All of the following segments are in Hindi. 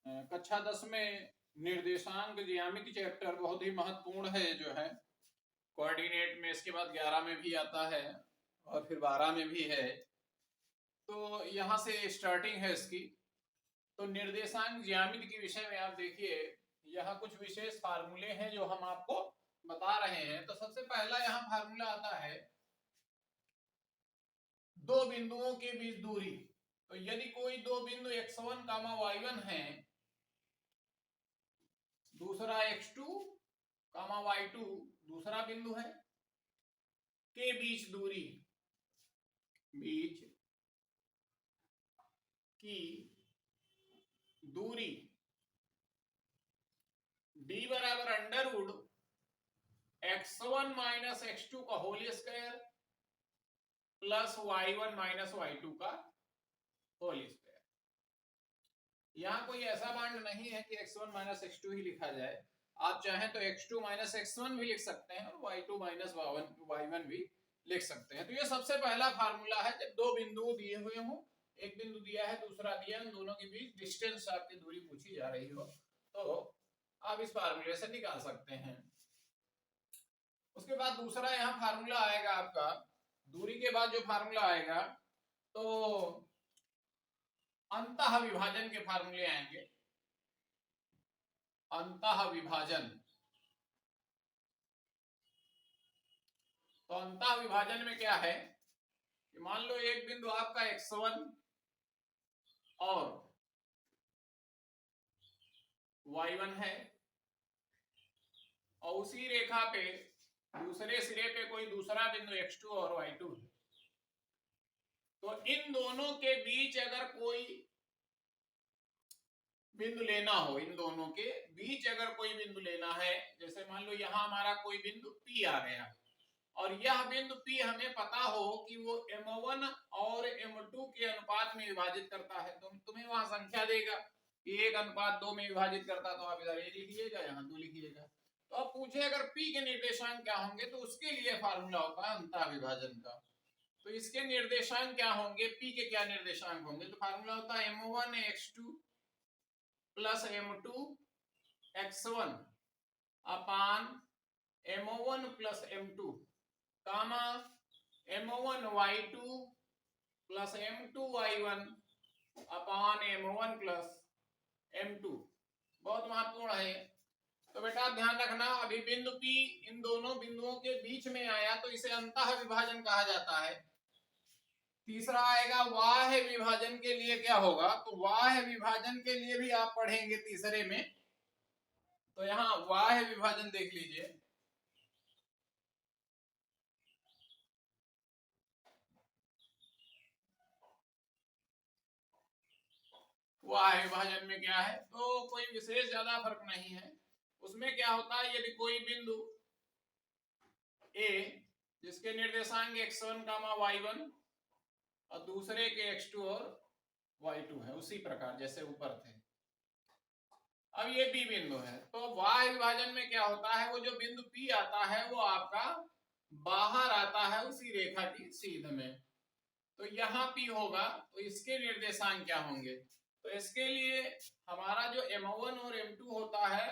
कक्षा 10 में निर्देशांक ज्यामिति चैप्टर बहुत ही महत्वपूर्ण है जो है कोऑर्डिनेट में। इसके बाद 11 में भी आता है और फिर 12 में भी है, तो यहाँ से स्टार्टिंग है इसकी। तो निर्देशांक ज्यामिति के विषय में आप देखिए, यहाँ कुछ विशेष फार्मूले हैं जो हम आपको बता रहे हैं। तो सबसे पहला यहाँ फार्मूला आता है दो बिंदुओं के बीच दूरी। तो यदि कोई दो बिंदु x1, y1 है, दूसरा x2, y2 दूसरा बिंदु है, के बीच दूरी, बीच की दूरी d बराबर under root x1 minus x2 का whole square plus y1 minus y2 का होल स्क्वायर। यहाँ कोई ऐसा बांड नहीं है कि x1 माइनस x2 ही लिखा जाए, आप चाहें तो x2 माइनस x1 भी लिख सकते हैं और y2 माइनस y1 भी लिख सकते हैं। तो ये सबसे पहला फार्मूला है जब दो बिंदु दिए हुए हों, एक बिंदु दिया है दूसरा दिया, उन दोनों के बीच डिस्टेंस आपकी दूरी पूछी जा रही हो, तो आप इस फार्मूले से निकाल सकते हैं। उसके बाद दूसरा यहाँ फार्मूला आएगा आपका, दूरी के बाद जो फार्मूला आएगा तो अंतः विभाजन के फार्मूले आएंगे। अंतः विभाजन, तो अंतः विभाजन में क्या है कि मान लो एक बिंदु आपका x1 और y1 है और उसी रेखा पे दूसरे सिरे पे कोई दूसरा बिंदु x2 और y2 है। तो इन दोनों के बीच अगर कोई बिंदु लेना हो, इन दोनों के बीच अगर कोई बिंदु लेना है, जैसे मान लो यहां हमारा कोई बिंदु P आ गया और यह बिंदु P हमें पता हो कि वो M1 और M2 के अनुपात में विभाजित करता है, तो तुम्हें वहां संख्या देगा कि 1:2 में विभाजित करता, तो आप इधर 1 लिखिएगा, यहाँ 2 लिखिएगा। तो अब पूछे अगर P के निर्देशांक क्या होंगे, तो उसके लिए फार्मूला होता है अंतः विभाजन का। तो इसके निर्देशांक क्या होंगे, P के क्या निर्देशांक होंगे, तो फार्मूला होता है M1 x2 plus M2 x1 अपान M1 प्लस M2 कामा M1 y2 plus M2 y1 अपान M1 प्लस M2। बहुत महत्वपूर्ण है। तो बेटा आप ध्यान रखना, अभी बिंदु P इन दोनों बिंदुओं के बीच में आया तो इसे अंतः विभाजन कहा जाता है। तीसरा आएगा बाह्य विभाजन के लिए क्या होगा, तो बाह्य विभाजन के लिए भी आप पढ़ेंगे तीसरे में। तो यहाँ बाह्य विभाजन देख लीजिए, बाह्य विभाजन में क्या है, तो कोई विशेष ज्यादा फर्क नहीं है। उसमें क्या होता है, यदि कोई बिंदु A जिसके निर्देशांक x1, y1 और दूसरे के x2 और y2 है, उसी प्रकार जैसे ऊपर थे, अब ये B बिंदु है, तो बाह्य विभाजन में क्या होता है, वो जो बिंदु P आता है वो आपका बाहर आता है उसी रेखा की सीध में। तो यहाँ P होगा तो इसके निर्देशांक क्या होंगे, तो इसके लिए हमारा जो M1 और M2 होता है,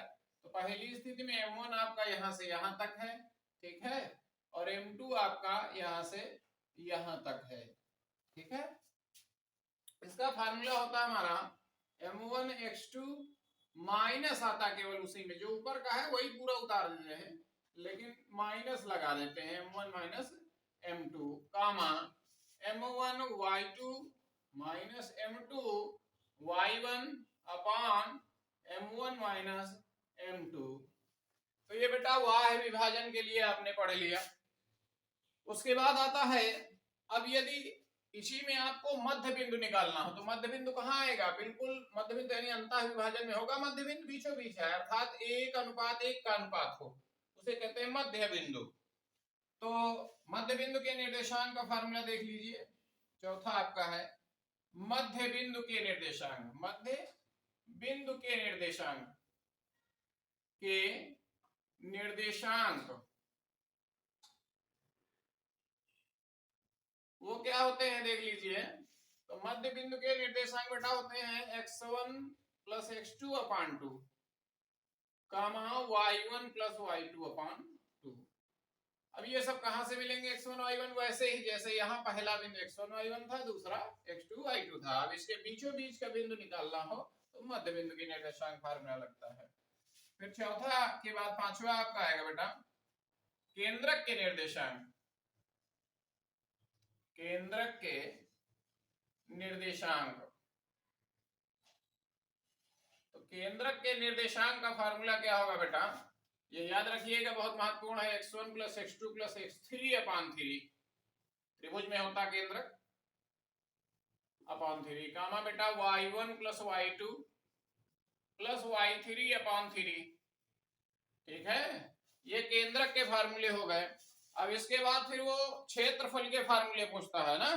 तो पहली स्थिति में M1 आपका यहाँ से यहाँ तक है, ठीक है, और M2 आपका यहाँ से यहाँ तक है, ठीक है। इसका फार्मूला होता है हमारा M1 x2 माइनस आता केवल उसी में, जो ऊपर का है वही पूरा उतार देते हैं, लेकिन माइनस लगा देते हैं M1 माइनस M2 कामा M1 y2 minus M2 y1 अपान M1 माइनस M2। तो ये बेटा बाह्य विभाजन के लिए आपने पढ़ लिया। उसके बाद आता है, अब यदि इसी में आपको मध्य बिंदु निकालना हो, तो मध्य बिंदु कहाँ आएगा, बिल्कुल मध्य बिंदु यानी अंतः विभाजन में होगा, मध्य बिंदु बीचों बीच है, अर्थात 1:1 का अनुपात हो, उसे कहते हैं मध्य बिंदु। तो मध्य बिंदु के निर्देशांक का फार्मूला देख लीजिए, चौथा आपका है मध्य बिंदु के निर्देशांक, मध्य बिंदु के निर्देशांक वो क्या होते हैं देख लीजिए। तो मध्य बिंदु के निर्देशांक बेटा होते हैं x1 प्लस x2/2 कामा y1 प्लस y2/2। अब ये सब कहां से मिलेंगे x1 y1? वैसे ही जैसे यहाँ पहला बिंदु x1 y1 था, दूसरा x2 y2 था। अब इसके बीचों बीच का बिंदु निकालना हो तो मध्य बिंदु की निर्देशांक फार्मूला लगता है। फिर चौथा के बाद पांचवा आपका आएगा बेटा केंद्रक के निर्देशांक। केंद्रक के निर्देशांक, तो केंद्रक के निर्देशांक का फार्मूला क्या होगा बेटा? ये याद रखिएगा, बहुत महत्वपूर्ण है। x1 plus x2 plus x3/3 त्रिभुज में होता केंद्रक अपॉन 3 कामा बेटा y1 plus y2 plus y3/3। ठीक है, ये केंद्रक के फार्मूले हो गए। अब इसके बाद फिर वो क्षेत्रफल के फार्मूले पूछता है ना।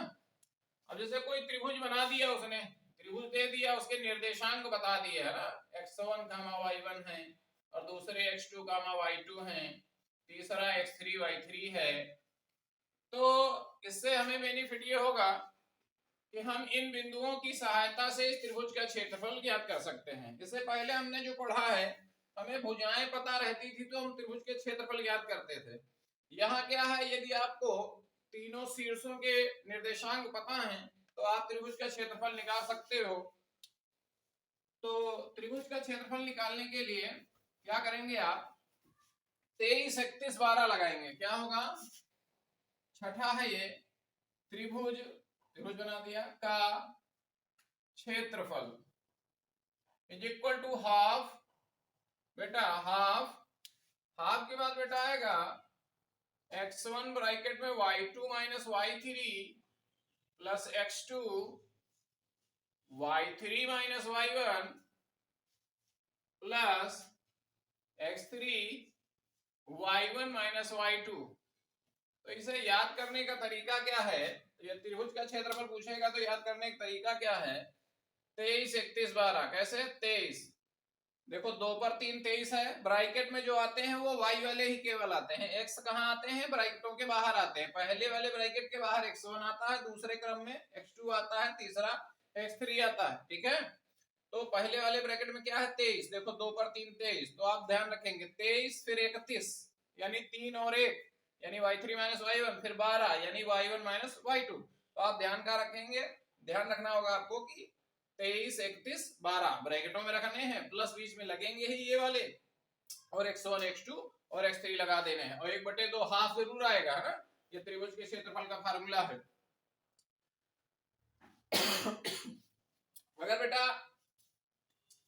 अब जैसे कोई त्रिभुज बना दिया, उसने त्रिभुज दे दिया, उसके निर्देशांक बता दिए है ना, x1 y1 है और दूसरे x2 y2 है, तीसरा x3 y3 है। तो इससे हमें बेनिफिट ये होगा कि हम इन बिंदुओं की सहायता से इस त्रिभुज का क्षेत्रफल ज्ञात कर सकते हैं। इससे पहले हमने जो पढ़ा है, हमें भुजाएं पता रहती थी तो हम त्रिभुज के क्षेत्रफल ज्ञात करते थे। यहाँ क्या है, यदि आपको तीनों शीर्षों के निर्देशांक पता हैं तो आप त्रिभुज का क्षेत्रफल निकाल सकते हो। तो त्रिभुज का क्षेत्रफल निकालने के लिए क्या करेंगे आप? 23, 31, 12 लगाएंगे। क्या होगा? छठा है ये त्रिभुज बना दिया का क्षेत्रफल इज इक्वल टू हाफ। बेटा हाफ के बाद बेटा आएगा x1 ब्रैकेट में y2 minus y3 plus x2 y3 minus y1 plus x3 y1 minus y2। तो इसे याद करने का तरीका क्या है? ये त्रिभुज का क्षेत्रफल पूछेगा तो याद करने का तरीका क्या है? 23, 31, 12। कैसे? 23 देखो 2 पर 3 23 है। ब्रैकेट में जो आते हैं वो y वाले ही केवल आते हैं, x कहाँ आते हैं? ब्रैकेटों के बाहर आते हैं। पहले वाले ब्रैकेट के बाहर x1 आता है, दूसरे क्रम में x2 आता है, तीसरा x3 आता है। ठीक है, तो पहले वाले ब्रैकेट में क्या है? 23। देखो 2 पर 3 23, तो आप ध्यान रखेंगे 23 फिर 31 यानी 3 और 1 यानी y3 माइनस y1 फिर 12 यानी y1 माइनस y2। तो आप ध्यान का रखेंगे, ध्यान रखना होगा आपको कि 23, 31, 12 ब्रैकेटों में रखने हैं, प्लस बीच में लगेंगे ही ये वाले, और x1, x2 और x3 लगा देने हैं, और 1/2 हाफ जरूर आएगा है ना। ये त्रिभुज के क्षेत्रफल का फार्मूला है। अगर बेटा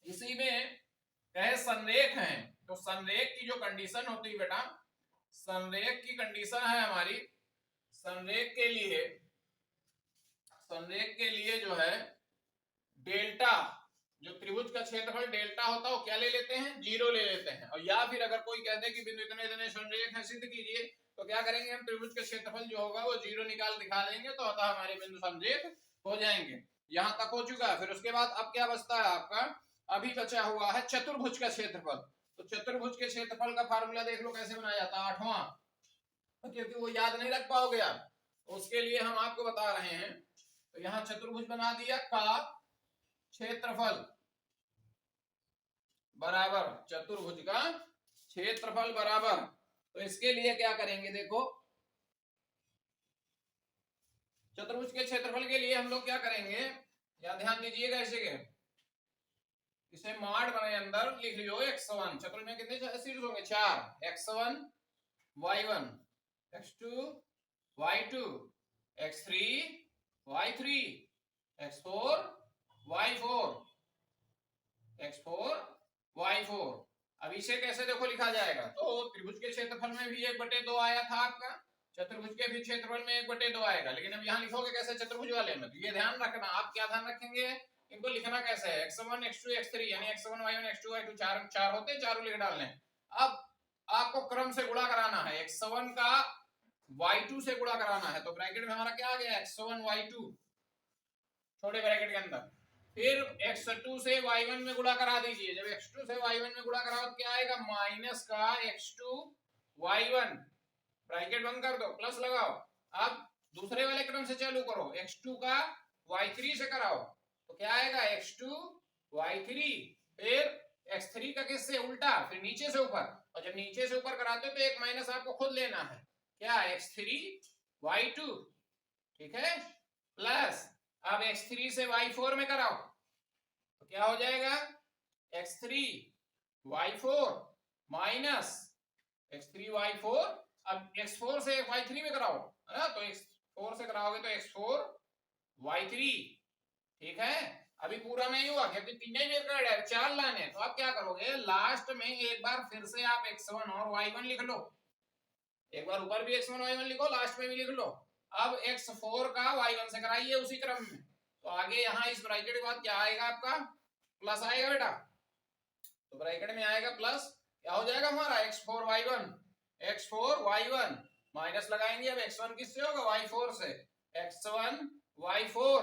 इसी में कहे संरेख हैं तो संरेख की जो कंडीशन होती है बेटा, संरेख की कंडीशन है हमारी, संरेख के लिए जो है डेल्टा, जो त्रिभुज का क्षेत्रफल डेल्टा होता है वो क्या ले लेते हैं? 0 ले लेते हैं। और या फिर अगर कोई कहते हैं कि बिंदु इतने इतने संरेख है, सिद्ध कीजिए, तो क्या करेंगे हम? त्रिभुज का क्षेत्रफल जो होगा वो 0 निकाल दिखा देंगे, तो अतः हमारे बिंदु संरेख हो जाएंगे। यहां तक हो चुका है। फिर उसके बाद अब क्या बचता है आपका? अभी बचा हुआ है चतुर्भुज का क्षेत्रफल। तो चतुर्भुज के क्षेत्रफल का फार्मूला देख लो कैसे बनाया जाता है, 8वां, क्योंकि वो याद नहीं रख पाओगे आप, उसके लिए हम आपको बता रहे हैं। तो यहाँ चतुर्भुज बना दिया का क्षेत्रफल बराबर चतुर्भुज का क्षेत्रफल बराबर। तो इसके लिए क्या करेंगे? देखो चतुर्भुज के क्षेत्रफल के लिए हम लोग क्या करेंगे, या ध्यान दीजिएगा, इसे माड बने अंदर लिख लियो x1। चतुर्भुज में कितने शीर्ष होंगे? 4। x1 y1 x2 y2 x3 y3 x4 y4 x4 y4। अब इसे कैसे देखो लिखा जाएगा? तो त्रिभुज के क्षेत्रफल में भी 1/2 आया था आपका, चतुर्भुज के भी क्षेत्रफल में 1/2 आएगा, लेकिन अब यहाँ लिखोगे कैसे चतुर्भुज वाले में? तो ये ध्यान रखना। आप क्या ध्यान रखेंगे? इनको लिखना कैसे है? x1 x2 x3 यानी x1 y1 x2 y2 चार होते हैं, चारों लिख डालने। अब आपको क्रम से गुणा कराना है, x1 का y2 से गुणा कराना है। तो ब्रैकेट में हमारा क्या आ गया? x1 y2 छोटे ब्रैकेट के अंदर, फिर x2 से y1 में गुणा करा दीजिए। जब x2 से y1 में गुणा कराओ तो क्या आएगा? माइनस का x2 y1, ब्रैकेट बंद कर दो, प्लस लगाओ। अब दूसरे वाले क्रम से चालू करो, x2 का y3 से कराओ, तो क्या आएगा? x2 y3, फिर x3 का किससे उल्टा, फिर नीचे से ऊपर, और जब नीचे से ऊपर कराते हो तो एक माइनस आपको खुद लेना है, क्या, x3 y2, ठीक है, प्लस अब x3 से y4 में कराओ तो क्या हो जाएगा, x3 y4 minus x3 y4, अब x4 से y3 में कराओ, है ना, तो x4 से कराओगे तो x4 y3, ठीक है। अभी पूरा नहीं हुआ क्योंकि तीन ही मेथड है, चार लाने, तो आप क्या करोगे, लास्ट में एक बार फिर से आप x1 और y1 लिख लो, एक बार ऊपर भी x1 y1 लिखो, लास्ट में भी लिख लो। अब x4 का y1 से कराइए उसी क्रम में, तो आगे यहाँ इस ब्रैकेट के बाद क्या आएगा आपका, प्लस आएगा बेटा, तो ब्रैकेट में आएगा प्लस, क्या हो जाएगा हमारा x4 y1 माइनस लगाएंगे, अब x1 किससे होगा, y4 से, x1 y4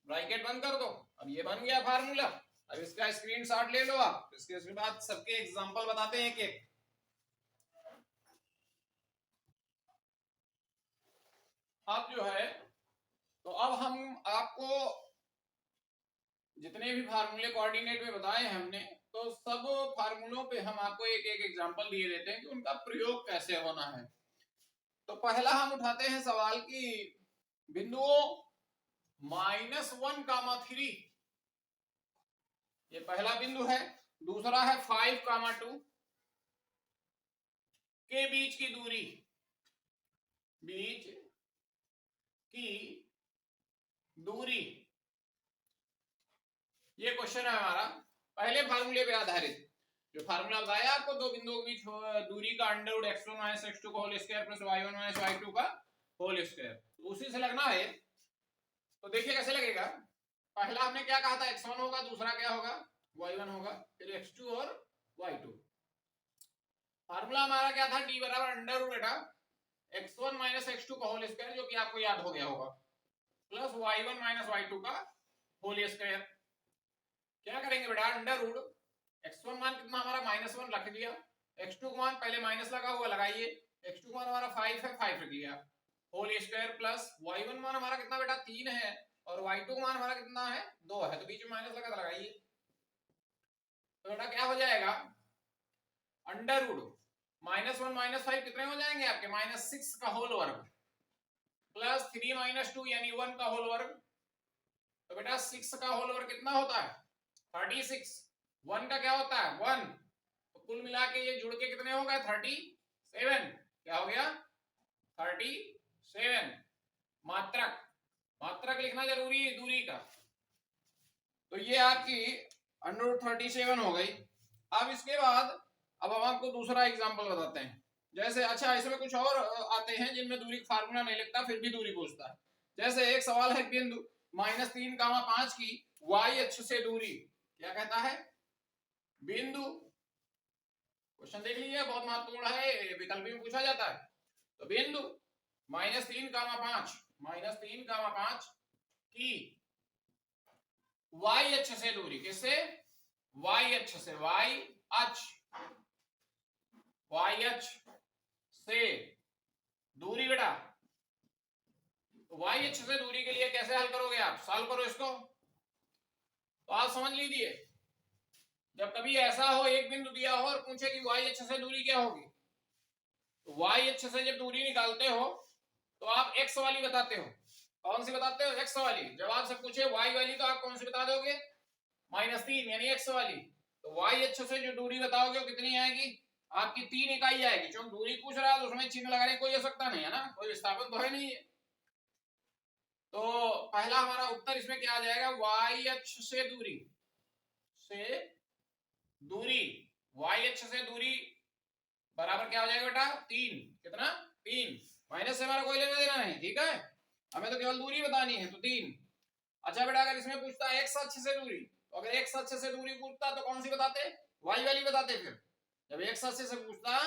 ब्रैकेट बंद कर दो। अब ये बन गया फार्मूला, अब इसका स्क्रीनशॉट ले लो आप, इसके बाद सबके एग्जांपल बताते हैं एक एक। अब जो है तो अब हम आपको जितने भी फार्मूले कोऑर्डिनेट में बताए हैं हमने, तो सब फार्मूलों पे हम आपको एक एक एग्जांपल दिए देते हैं कि उनका प्रयोग कैसे होना है। तो पहला हम उठाते हैं सवाल की बिंदुओं -1, 3, ये पहला बिंदु है। दूसरा है 5, 2 के बीच की दूरी, ये क्वेश्चन है हमारा पहले फार्मूले पे आधारित। जो फार्मूला बताया आपको, दो बिंदुओं के बीच दूरी का under root x1 minus x2 का whole square plus y1 minus y2 का होल स्क्वायर, तो उसी से लगना है। तो देखिए कैसे लगेगा, पहला हमने क्या कहा था, x1 होगा, दूसरा क्या होगा, y1 होगा, फिर x2 और y2। फार्मूला हमारा क्या था, d बराबर अंडर रूट बेटा x1 माइनस x2 का होल स्क्वायर, जो कि आपको याद हो गया होगा, प्लस y1 माइनस y2 का होल स्क्वायर। क्या करेंगे बेटा, अंडर रूट x1 मान कितना हमारा -1 रख दिया, x2 मान पहले माइनस लगा हुआ लगाइए, x2 मान हमारा 5 है, 5 रख लिया, होल स्क्वायर प्लस y1 मान हमारा कितना बेटा 3 है, और y2 मान हमारा कितना है 2 है, तो बीच में माइनस लगा लगाइए, तो बेटा क्या हो जाएगा, अंडर रूट -1 -5 कितने हो जाएंगे आपके, -6 का होल वर्ग प्लस 3 - 2 यानी 1 का होल वर्ग। तो बेटा 6 का होल वर्ग कितना होता है 36, 1 का क्या होता है 1, तो कुल मिला के ये जुड़ के कितने हो गए 37, क्या हो गया 37। मात्रक लिखना जरूरी है दूरी का, तो ये आपकी √37 हो गई। अब इसके बाद अब हम आपको दूसरा एग्जांपल बताते हैं, जैसे अच्छा इसमें कुछ और आते हैं जिनमें दूरी का फार्मूला नहीं लिखता फिर भी दूरी पूछता है। जैसे एक सवाल है बिंदु -3, 5 की y अक्ष से दूरी, क्या कहता है, बिंदु, क्वेश्चन देख लीजिए बहुत महत्वपूर्ण है, विकल्प में पूछा जाता है। तो बिंदु -3, 5 की y अक्ष से दूरी, किससे, y अक्ष से, y अक्ष से दूरी बेटा, y अक्ष से दूरी के लिए कैसे हल करोगे आप, सॉल्व करो इसको। तो आप समझ लीजिए, जब कभी ऐसा हो एक बिंदु दिया हो और पूछे कि y अक्ष से दूरी क्या होगी, तो y अक्ष से जब दूरी निकालते हो तो आप x वाली बताते हो, कौन सी बताते हो, x वाली। जब आपसे पूछे y वाली तो आप कौन सी बता दोगे, -3 यानी x वाली। तो y अक्ष से जो दूरी बताओगे वो कितनी आएगी आपकी 3 इकाई आएगी, क्योंकि दूरी पूछ रहा है तो उसमें चिन्ह लगाने कोई आवश्यकता नहीं है ना, कोई विस्थापन तो है नहीं है। तो पहला हमारा उत्तर इसमें क्या आ जाएगा, y अक्ष से दूरी y अक्ष से दूरी बराबर क्या हो जाएगा बेटा 3, कितना 3, माइनस से हमारा कोई लेना देना नहीं, ठीक है, हमें तो केवल दूरी बतानी है, तो 3। अच्छा बेटा अगर इसमें पूछता है x अक्ष से दूरी, तो अगर x अक्ष से दूरी पूछता तो कौन सी बताते, y वाली बताते। फिर जब x अक्ष से पूछता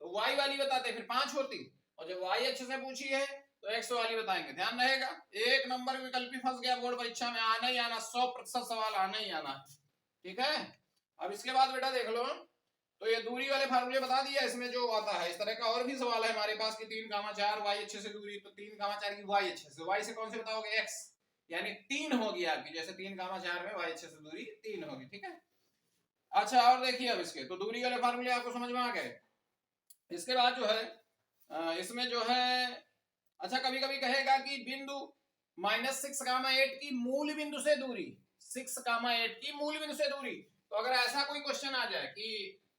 तो y वाली बताते, फिर 5 होती, और जब y अक्ष से पूछी है तो x वाली बताएंगे। ध्यान रहेगा, एक नंबर विकल्प ही फंस गया बोर्ड परीक्षा में, आना ही आना, 100% सवाल आना ही आना, ठीक है। अब इसके बाद बेटा देख लो तो ये दूरी वाले फार्मूले बता दिया। इसमें जो आता है इस तरह का और भी सवाल है हमारे पास कि 3,4 y अच्छे से दूरी, तो 3,4 की y अच्छे से, y से कौन से बताओगे x, यानी 3 होगी आपकी, जैसे 3,4 में y अच्छे से दूरी 3 होगी, ठीक है। अच्छा और देखिए अब इसके तो दूरी वाले फार्मूले आपको समझ में आ गए। इसके बाद जो है इसमें जो है, अच्छा कभी कभी कहेगा कि बिंदु -6,8 की मूल बिंदु से दूरी, 6,8 की मूल बिंदु से दूरी, तो अगर ऐसा कोई क्वेश्चन आ जाए कि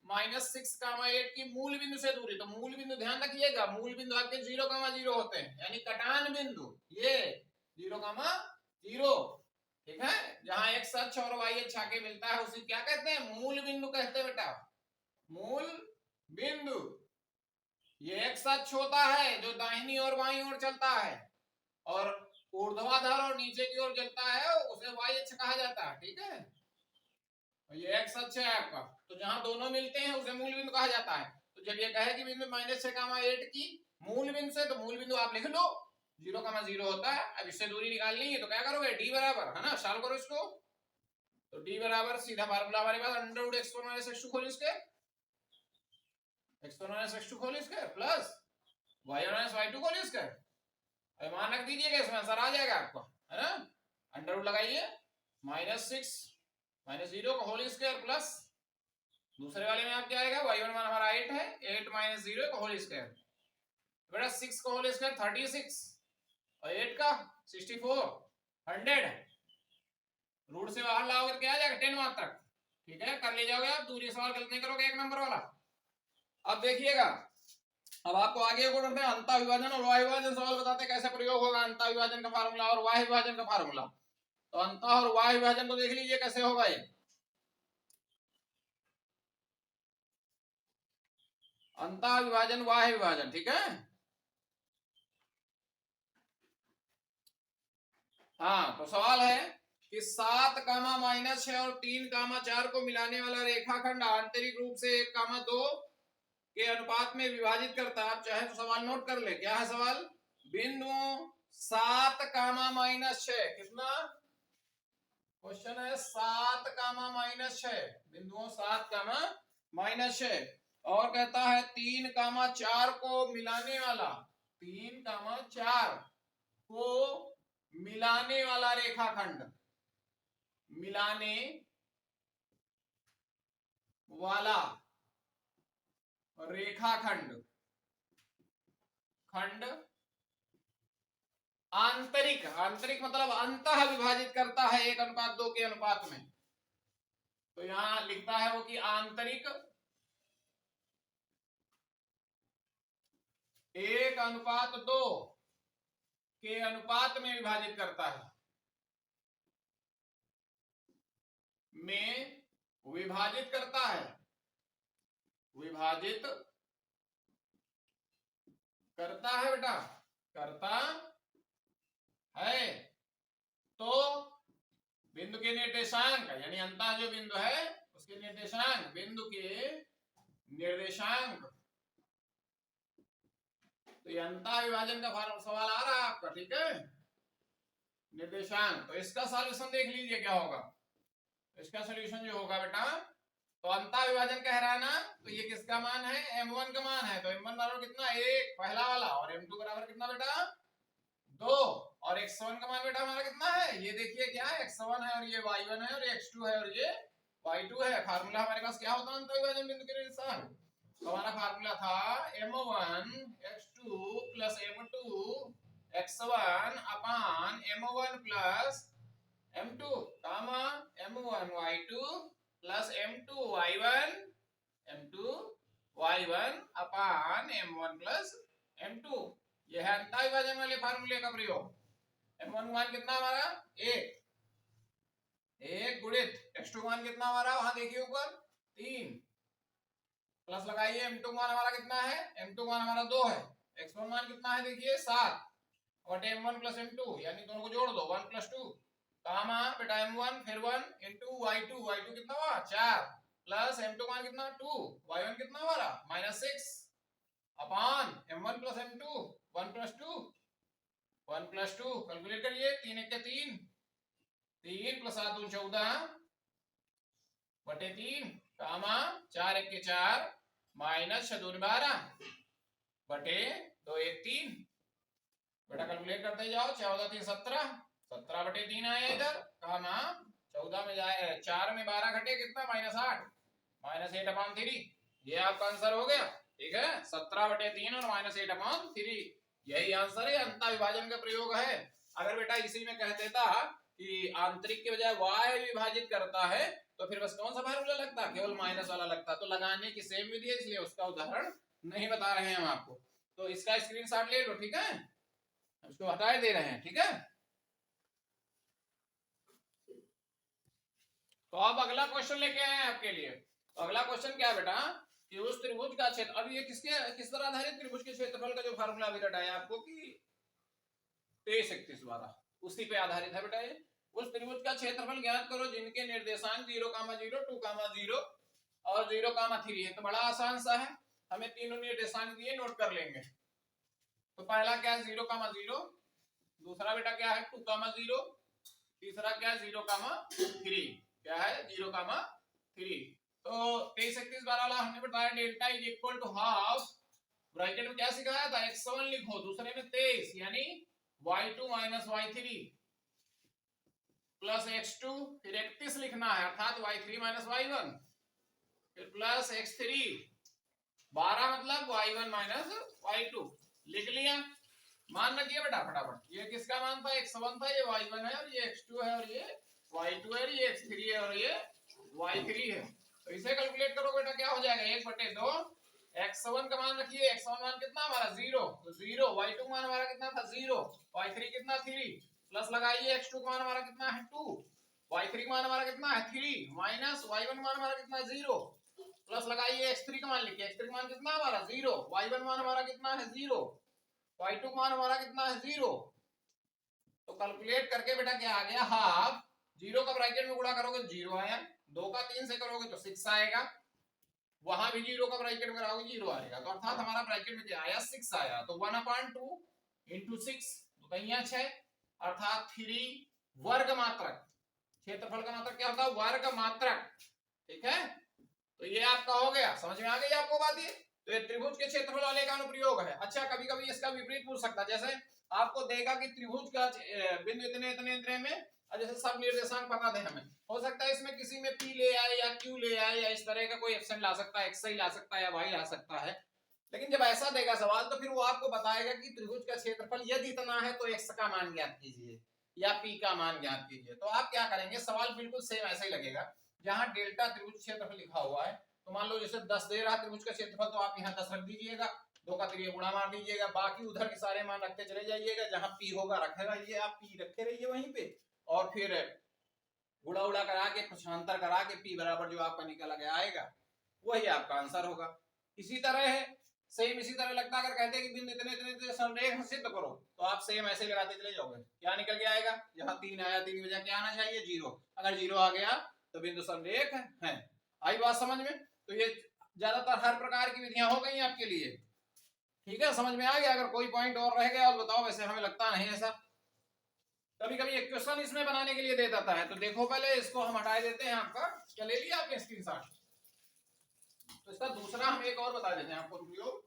-6,8 की मूल बिंदु से दूरी, तो मूल बिंदु ध्यान रखिएगा, मूल बिंदु आपके 0,0 होते हैं, यानी कटान बिंदु ये 0,0, ठीक है, जहां x अक्ष और y अक्ष आके मिलता है उसी क्या कहते हैं, मूल बिंदु कहते हैं बेटा, मूल बिंदु। ये x अक्ष होता है जो दाहिनी और बाईं ओर चलता है, और ऊर्ध्वाधर और नीचे की ओर चलता है उसे y अक्ष कहा जाता है, ठीक है। ये x अक्ष है आपका, तो जहां दोनों मिलते हैं उसे मूल बिंदु कहा जाता है। तो जब ये कहे कि बिंदु -6,8 की मूल बिंदु से, तो मूल बिंदु आप लिख लो 0,0 होता है। अब इससे दूरी निकालनी है तो क्या करोगे, d बराबर, है ना, सॉल्व करो इसको, तो d बराबर सीधा फार्मूला हमारे पास √x1 - x2 whole square, x1 - x2 whole square plus y1 - y2 whole square. मान रख दीजिएगा, इसमें आंसर आ जाएगा आपको, है ना, अंडर रूट लगाइए, -6 - 0 का होल स्क्वायर प्लस दूसरे वाले में आप क्या आएगा, y1 मान हमारा 8 है, 8 - 0 का होल स्क्वायर, बेटा 6 का होल स्क्वायर 36 और 8 का 64, 100 रूट से बाहर लाओगे तो क्या आ जाएगा 10 मार्क तक, ठीक है, कर ले जाओगे आप, दूरी सवाल गलत नहीं करोगे, 1 नंबर वाला। अब देखिएगा, अब आपको आगे अंतः विभाजन और वाय विभाजन सवाल बताते कैसे प्रयोग होगा, अंतः विभाजन का फार्मूला और वाय विभाजन का फार्मूला। तो अंतः और वाय विभाजन को देख लीजिए कैसे होगा ये, अंतः विभाजन वाय विभाजन, ठीक है। हाँ तो सवाल है कि 7, -6 और 3, 4 को मिलाने वाला रेखाखंड आंतरिक रूप से 1, 2 के अनुपात में विभाजित करता है। आप चाहे तो सवाल नोट कर ले, क्या है सवाल, बिंदु 7, -6, कितना क्वेश्चन है, 7, -6, बिंदुओं 7, -6, और कहता है 3, 4 को मिलाने वाला, 3, 4 को मिलाने वाला रेखाखंड, मिलाने वाला रेखाखंड, खंड आंतरिक, आंतरिक मतलब अंतः विभाजित करता है 1:2 के अनुपात में। तो यहां लिखता है वो कि आंतरिक 1:2 के अनुपात में विभाजित करता है, में विभाजित करता है, विभाजित करता है बेटा, करता है। तो बिंदु के निर्देशांक, यानी अंतः जो बिंदु है उसके निर्देशांक, बिंदु के निर्देशांक, तो ये अंतः विभाजन का सवाल आ रहा है आपका, ठीक है, निर्देशांक। तो इसका सॉल्यूशन देख लीजिए क्या होगा, इसका सॉल्यूशन जो होगा बेटा, तो अंतः विभाजन कह रहा है ना, तो ये किसका मान है, m1 का मान है, तो m1 बराबर कितना 1 पहला वाला, और m2 बराबर कितना बेटा 2, और x1 का मान बेटा हमारा कितना है, ये देखिए क्या है, x1 है और ये y1 है और ये x2 है और ये y2 है। फार्मूला हमारे पास क्या होता है अंतः विभाजन बिंदु के निर्देशांक, तो हमारा फार्मूला था m1 x2 plus m2 x1 अपान m1 प्लस m2 कामा m1 y2 plus m2 y1, m2 y1 अपान m1 प्लस m2, यह है अंतः विभाजन वाले फार्मूले का प्रयोग। m1 मान कितना हमारा 1, 1 गुणित x2 मान कितना हमारा, वहां देखिए ऊपर 3, प्लस लगाइए m2 मान हमारा कितना है, m2 मान हमारा 2 है, x1 मान कितना है देखिए 7, और m1 प्लस m2, यानी दोनों को जोड़ दो 1 + 2 कामा बेटा m1 फिर 1 into y2, y2 कितना हुआ 4, प्लस m2 मान कितना 2, y1 कितना हमारा -6 अपान m1 प्लस m2 1 + 2, 1 + 2 कैलकुलेट करिए, 3 × 3, 3 + 7 = 14 बटे 3 कामा 4 1 के 4 माइनस 6 2 12 बटे 2 1 3 बेटा कैलकुलेट करते जाओ 14 3 17 17 बटे 3 आया इधर कामा 14 में जाए 4 में 12 घटे कितना -8 -8/3 ये आपका आंसर हो गया। ठीक है 17 बटे 3 और -8/3 यही आंसर है। अंतः विभाजन का प्रयोग है। अगर बेटा इसी में कह देता कि आंतरिक के बजाय y विभाजित करता है तो फिर बस कौन सा फार्मूला लगता, केवल माइनस वाला लगता। तो लगाने की सेम विधि है इसलिए उसका उदाहरण नहीं बता रहे हैं हम आपको। तो इसका स्क्रीनशॉट ले लो। ठीक है उसको हटा दे रहे हैं। ठीक है तो अब अगला क्वेश्चन लेके आए हैं आपके लिए। तो अगला क्वेश्चन क्या है बेटा कि उस त्रिभुज का क्षेत्र, अब ये किस पर आधारित त्रिभुज के क्षेत्रफल का जो फार्मूला अभी रटाया आपको कि 23 31 12 उसी पे आधारित है बेटा ये। उस त्रिभुज का क्षेत्रफल ज्ञात करो जिनके निर्देशांक 0, 0, 2, 0 और 0, 3 है। तो बड़ा आसान सा है, हमें तीनों निर्देशांक दिए, नोट कर लेंगे। तो पहला क्या है 0, 0, दूसरा बेटा क्या है 2, 0, तीसरा क्या है 0, 3 क्या है 0, 3। तो 23 31 12 वाला हमने बताया delta is equal to half, bracket में क्या सिखाया था x1 लिखो, दूसरे में 23 यानी y2 minus y3 plus x2, फिर 31 लिखना है अर्थात y3 माइनस y1, फिर प्लस x3 12 मतलब y1 माइनस y2 लिख लिया। मान रखिए बेटा फटाफट, ये किसका मान था x1 था, ये y1 है और ये x2 है और ये y2 है, ये x3 है और ये y3 है। तो इसे कैलकुलेट करो बेटा क्या हो जाएगा 1/2 x1 का मान रखिए, x1 मान कितना हमारा 0, तो 0, y2 मान हमारा कितना था 0, y3 कितना 3 प्लस लगाइए x2 का मान हमारा कितना है 2, y3 का मान हमारा कितना है 3 माइनस y1 मान हमारा कितना 0 प्लस लगाइए x3 का मान लिखिए, x3 का मान कितना हमारा 0, y1 मान हमारा कितना है 0, y2 मान हमारा कितना है 0। तो कैलकुलेट करके बेटा क्या आ गया हाफ, 0 का ब्रैकेट में गुणा करोगे 0 आया, 2 का 3 से करोगे तो 6 आएगा, वहां भी 0 का ब्रैकेट में कराओगे 0 आएगा। तो अर्थात हमारा ब्रैकेट में क्या आया 6 आया। तो 1/2 इंटू 6 तो कहीं 6 अर्थात 3 वर्ग मात्रक। क्षेत्रफल का मात्रक क्या होता है वर्ग मात्रक। ठीक है तो ये आपका हो गया, समझ में आ गई आपको बात ये। तो ये त्रिभुज के क्षेत्रफल वाले का अनुप्रयोग है। अच्छा कभी कभी इसका विपरीत पूछ सकता है, जैसे आपको देगा कि त्रिभुज का बिंदु इतने इतने इतने में, जैसे सब निर्देशांक पता थे हमें, हो सकता है इसमें किसी में P ले आए या Q ले आए या इस तरह का कोई ऑप्शन ला सकता है, XI ला सकता है या Y ला सकता है। लेकिन जब ऐसा देगा सवाल तो फिर वो आपको बताएगा कि त्रिभुज का क्षेत्रफल यदि इतना है तो x का मान ज्ञात कीजिए या P का मान ज्ञात कीजिए। तो आप क्या करेंगे, सवाल बिल्कुल सेम ऐसा ही लगेगा। जहां डेल्टा त्रिभुज क्षेत्रफल लिखा हुआ है तो मान लो जैसे 10 दे रहा त्रिभुज का क्षेत्रफल, तो आप यहाँ 10 रख दीजिएगा, 2 का 3 गुणा मार दीजिएगा, बाकी उधर के सारे मान रखते चले जाइएगा, जहां P होगा रखे रहिए, आप P रखे रहिए वहीं पे, और फिर गुणा उड़ा करा के पक्षांतर करा के P बराबर जो आपका निकल गया आएगा वही आपका आंसर होगा। इसी तरह है सेम, इसी तरह लगता है अगर कहते हैं कि बिंदु इतने इतने इतने संरेख सिद्ध करो तो आप सेम ऐसे लगाते चले जाओगे, क्या निकल के आएगा, यहाँ 3 आया, 3 की बजाय क्या आना चाहिए 0, अगर 0 आ गया तो बिंदु संरेख है। आई बात समझ में। तो ये ज्यादातर हर प्रकार की विधियां हो गई आपके लिए। ठीक है समझ में आ गया। अगर कोई पॉइंट और रह गया तो बताओ, वैसे हमें लगता नहीं ऐसा, कभी कभी एक क्वेश्चन इसमें बनाने के लिए दे देता है। तो देखो पहले इसको हम हटा देते हैं, आपका क्या ले लिया आपने स्क्रीनशॉट। तो इसका दूसरा हम एक और बता देते हैं आपको प्रयोग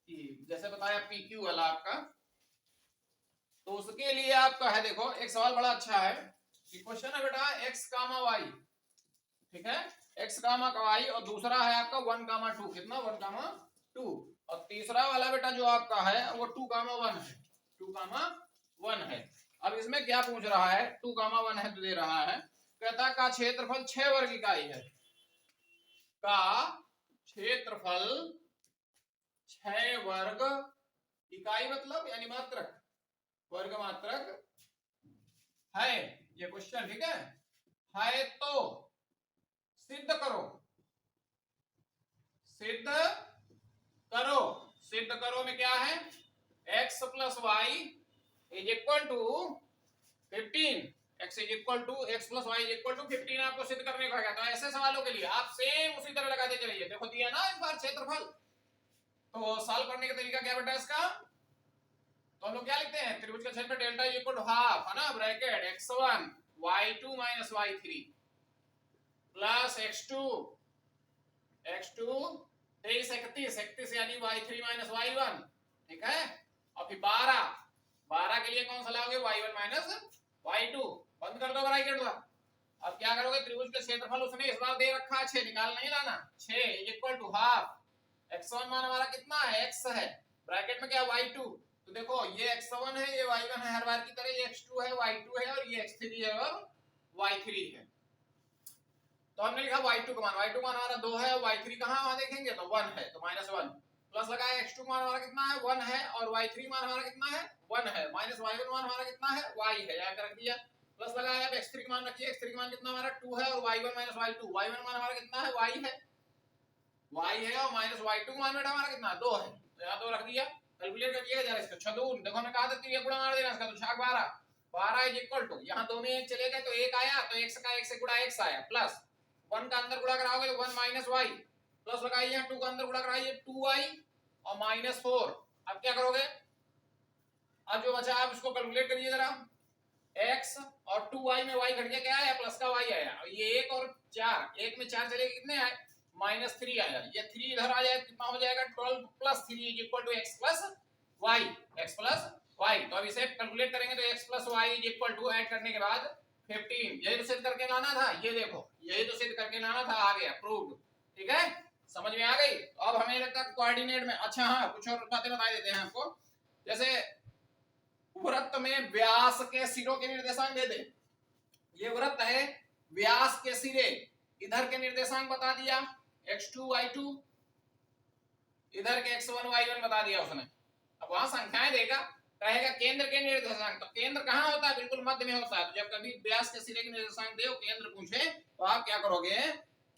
कि जैसे बताया PQ वाला आपका, तो उसके लिए आपका है देखो एक सवाल बड़ा अच्छा है कि क्वेश्चन है बेटा x, y, ठीक है x, y, और दूसरा है आपका 1, 2, कितना 1, 2, और तीसरा वाला बेटा जो आपका है वो 2, 1 है, 2, 1 है। अब इसमें क्या पूछ रहा है 2, 1 है तो दे रहा है, कहता का क्षेत्रफल 6 वर्ग इकाई है, का क्षेत्रफल 6 वर्ग इकाई मतलब यानी मात्रक, वर्ग मात्रक है ये क्वेश्चन। ठीक है तो सिद्ध करो, सिद्ध करो, सिद्ध करो में क्या है x plus y is equal to 15, x is equal to x plus y is equal to 15 आपको सिद्ध करने को है। तो ऐसे सवालों के लिए आप सेम उसी तरह लगाते चलिए। देखो दिया ना इस बार क्षेत्रफल, तो सॉल्व करने का तरीका क्या बेटा इसका, तो हम लोग क्या लिखते हैं त्रिभुज का क्षेत्रफल delta is equal to half है ना, bracket x1 y2 minus y3 plus x2 x2 23 31 31 यानी y3 माइनस y1, ठीक है। और फिर 12 के लिए कौन सा लाओगे, y1 माइनस y2। बंद कर दो ब्रैकेट का। अब क्या करोगे, त्रिभुज का क्षेत्रफल उसने इस बार दे रखा है 6, निकाल नहीं लाना। 6 इक्वल टू हाफ x1 मान हमारा कितना है, x है, ब्रैकेट में क्या y2। तो देखो ये x1 है, ये y1 है, हर बार की तरह ये x2 है, y2 है, और ये x3 है और y3 है। तो हमने लिखा y2 का मान, y2 मान हमारा 2 है, y3 कहां वहां देखेंगे तो 1 है, तो -1 प्लस लगाया x2 मान हमारा कितना है 1 है, और y3 मान हमारा कितना है 1 है, माइनस y1 मान हमारा कितना है y है, यहाँ रख दिया। प्लस लगाया, अब x3 का मान रखिए, x3 का मान कितना हमारा 2 है, और y1 माइनस y2, y1 मान हमारा कितना है y है, और माइनस y2 का मान बेटा हमारा कितना 2 है, तो यहाँ 2 रख दिया। कैलकुलेट करिएगा जरा इसको, 6 देखो हमने कहा था 3 गुणा मार देना इसका, तो 6 12 इज इक्वल टू, यहाँ 2 में 1 चले गए तो 1 आया, तो x का 1 से गुणा x आया, प्लस 1 का अंदर गुणा कराओगे तो 1 माइनस y, प्लस लगाइए यहाँ 2 का अंदर गुणा कराइए 2y और -4। अब क्या करोगे, अब जो बचा आप इसको कैलकुलेट करिए जरा, x और 2y में y घट के क्या आया, प्लस का y आया, और ये 1 और 4, 1 में 4 चले कितने आए -3 आया, ये 3 इधर आ जाए कितना हो जाएगा 12 plus 3 is equal to x plus y, x plus y। तो अब इसे कैलकुलेट करेंगे तो x plus y is equal to, add करने के बाद 15, यही तो सिद्ध करके लाना था, ये देखो यही तो सिद्ध करके लाना था, आ गया प्रूव्ड, ठीक है, समझ में आ गई। अब हमें लगता है कोऑर्डिनेट में, अच्छा हाँ कुछ और बातें बता देते हैं आपको, जैसे वृत्त में व्यास के सिरों के निर्देशांक दे दे, ये वृत्त है, व्यास के सिरे, इधर के निर्देशांक बता दिया x2 y2, इधर के x1 y1 बता दिया उसने। अब वहां संख्याएं देगा, कहेगा केंद्र के निर्देशांक, तो केंद्र कहां होता है, बिल्कुल मध्य में होता है। तो जब कभी व्यास के सिरे के निर्देशांक दे केंद्र पूछे तो आप क्या करोगे,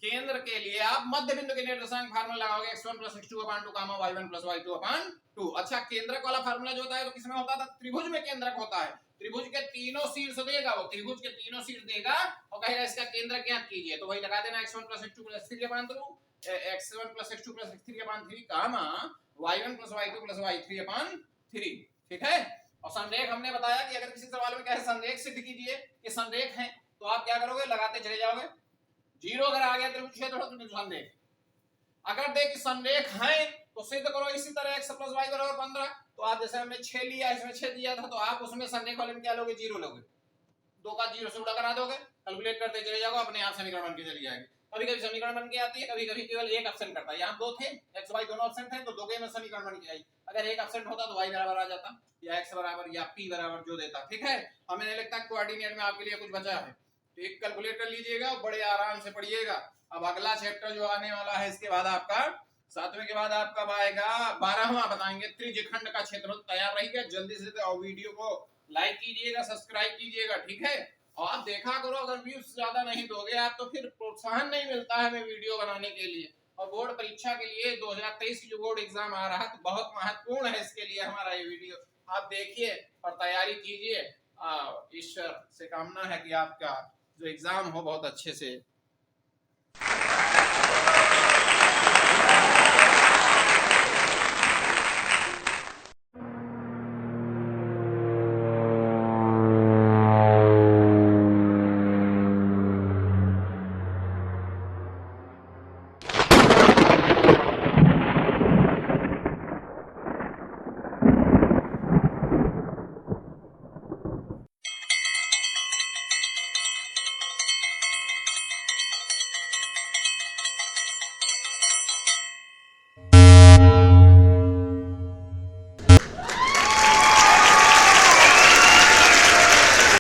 केंद्र के लिए आप मध्य बिंदु के निर्देशांक फार्मूला लगाओगे, x1 + x2 / 2 y1 + y2 / 2। अच्छा केंद्रक वाला फार्मूला जो होता है तो किसमें होता था, त्रिभुज में केंद्रक होता है। त्रिभुज के तीनों शीर्ष देगा, वो त्रिभुज के तीनों शीर्ष देगा और कहेगा इसका केंद्र ज्ञात कीजिए, तो वही लगा देना x1 + x2 + x3 / 3, x1 + x2 + x3 / 3 कामा y1 + y2 + y3 / 3, ठीक है। और संरेख हमने बताया कि अगर किसी सवाल में कहे संरेख सिद्ध कीजिए कि संरेख है, तो आप क्या करोगे, लगाते चले जाओगे, 0 अगर आ गया त्रिभुज क्षेत्र तो संरेख, अगर देख संरेख है तो सिद्ध करो इसी तरह x + y = 15। तो आप जैसे हमने 6 लिया, इसमें 6 दिया था, तो आप उसमें संरेख वाले में क्या लोगे, 0 लोगे, 2 का 0 से गुणा करा दोगे, कैलकुलेट करते चले जाओगे, अपने आप समीकरण बन के चली जाएगी। कभी कभी समीकरण बन के आती है, कभी कभी केवल एक ऑप्शन करता है, यहाँ 2 थे x y दोनों ऑप्शन थे तो 2 के में समीकरण बन के आई, अगर एक ऑप्शन होता तो y बराबर आ जाता, या x बराबर या p बराबर जो देता, ठीक है। हमें नहीं लगता कोऑर्डिनेट में आपके लिए कुछ बचा है, तो एक कैलकुलेट कर लीजिएगा, बड़े आराम से पढ़िएगा। अब अगला चैप्टर जो आने वाला है, इसके बाद आपका 7वें के बाद आपका आएगा 12वां, बताएंगे त्रिज्यखंड का क्षेत्रफल। तैयार रहिएगा, जल्दी से वीडियो को लाइक कीजिएगा, सब्सक्राइब कीजिएगा, ठीक है। और आप देखा करो, अगर व्यूज ज्यादा नहीं दोगे आप तो फिर प्रोत्साहन नहीं मिलता है हमें वीडियो बनाने के लिए। और बोर्ड परीक्षा के लिए 2023 की जो बोर्ड एग्जाम आ रहा है तो बहुत महत्वपूर्ण है इसके लिए हमारा ये वीडियो, आप देखिए और तैयारी कीजिए। ईश्वर से कामना है कि आपका जो एग्जाम हो बहुत अच्छे से